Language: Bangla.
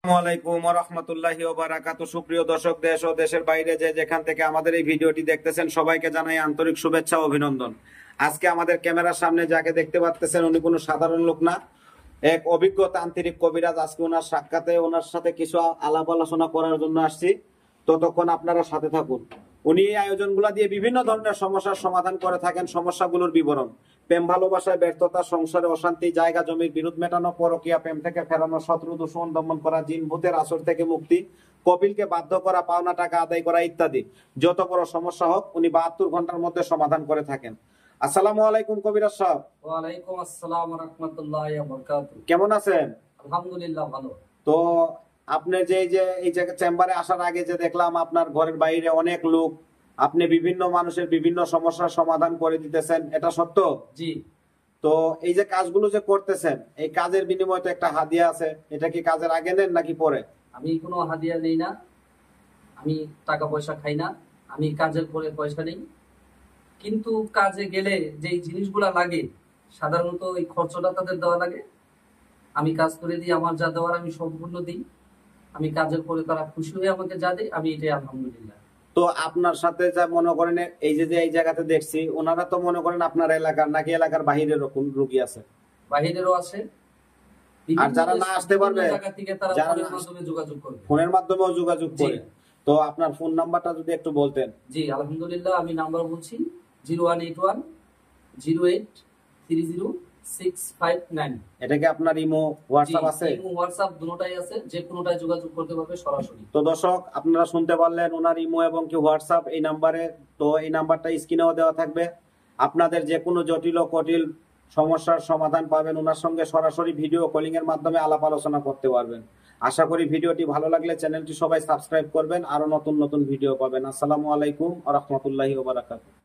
আসসালামু আলাইকুম ওয়া রাহমাতুল্লাহি ওয়া বারাকাতুহু। সুপ্রিয় দর্শক, দেশ ও দেশের বাইরে যে যেখান থেকে আমাদের এই ভিডিওটি দেখতেছেন সবাইকে জানাই আন্তরিক শুভেচ্ছা ও অভিনন্দন। আজকে আমাদের ক্যামেরার সামনে যাকে দেখতে পাচ্ছেন উনি কোনো সাধারণ লোক না, এক অভিজ্ঞ তান্ত্রিক কবিরাজ। আজকে ওনার সাক্ষাতে ওনার সাথে কিছু আলাপ আলোচনা করার জন্য আসছি, ততক্ষণ আপনারা সাথে থাকুন। উনি এই আয়োজনগুলো দিয়ে বিভিন্ন ধরনের সমস্যার সমাধান করে থাকেন। সমস্যাগুলোর বিবরণ: প্রেম ভালোবাসায় ব্যর্থতা, সংসারে অশান্তি, জায়গা জমির বিরোধ মেটানো, পরকীয়া, প্রেম থেকে ফেরানো, শত্রু দূষণ দমন করা, জিন ভূতের আসর থেকে মুক্তি, কপিলকে বাধ্য করা, পাওনা টাকা আদায় করা ইত্যাদি। যত বড় সমস্যা হোক উনি 72 ঘন্টার মধ্যে সমাধান করে থাকেন। আসসালামু আলাইকুম কবিরাজ সাহেব। ওয়ালাইকুম আসসালাম ওয়া রাহমাতুল্লাহি ওয়া বারাকাতুহু। কেমন আছেন? আলহামদুলিল্লাহ ভালো। তো আপনি যে এই জায়গায় চেম্বারে আসার আগে যে দেখলাম আপনার ঘরের বাইরে অনেক লোক, আপনি বিভিন্ন মানুষের বিভিন্ন সমস্যার সমাধান করে দিতেছেন, এটা সত্য? জি। তো এই যে কাজগুলো যে করতেছেন, এই কাজের বিনিময়ে তো একটা হাদিয়া আছে, এটা কি কাজের আগে নেন নাকি পরে? আমি কোনো হাদিয়া নেই না, আমি টাকা পয়সা খাই না, আমি কাজের পরে পয়সা নেই। কিন্তু কাজে গেলে যেই জিনিসগুলা লাগে সাধারণত এই খরচটা তাদের দেওয়া লাগে। আমি কাজ করে দিই, আমার যা দেওয়ার আমি সম্পূর্ণ দিই। আমি কাজের পরে তারা খুশি হয়ে আমাকে যা দেয় আমি এটাই আলহামদুলিল্লাহ। তো আপনার সাথে যা মনে করেন এই যে এই জায়গাতে দেখছি, ওনারা তো মনে করেন আপনার এলাকার নাকি এলাকার বাহিরের রোগী আছে? বাহিরেরও আছে। আর যারা না আসতে পারবে, জায়গা থেকে তারা যারা ফোনের মাধ্যমে যোগাযোগ করবে। ফোনের মাধ্যমেও যোগাযোগ করে। তো আপনার ফোন নাম্বারটা যদি একটু বলতেন। জি আলহামদুলিল্লাহ, আমি নাম্বার বলছি 0181 30 659। এটা কি আপনার ইমো হোয়াটসঅ্যাপ আছে? ইমো হোয়াটসঅ্যাপ দুটোটাই আছে, যে কোনোটায় যোগাযোগ করতে পারবে সরাসরি। তো দর্শক, আপনারা শুনতে পারলেন ওনার ইমো এবং কি হোয়াটসঅ্যাপ এই নাম্বারে। তো এই নাম্বারটা স্ক্রিনেও দেওয়া থাকবে। আপনাদের যে কোনো জটিল ও কঠিন সমস্যার সমাধান পাবেন ওনার সঙ্গে, সরাসরি ভিডিও কলিং এর মাধ্যমে আলাপ আলোচনা করতে পারবেন। আশা করি ভিডিওটি ভালো লাগলে চ্যানেলটি সবাই সাবস্ক্রাইব করবেন, আরো নতুন নতুন ভিডিও পাবেন। আসসালামু আলাইকুম ওয়া রাহমাতুল্লাহি ওয়া বারাকাতুহু।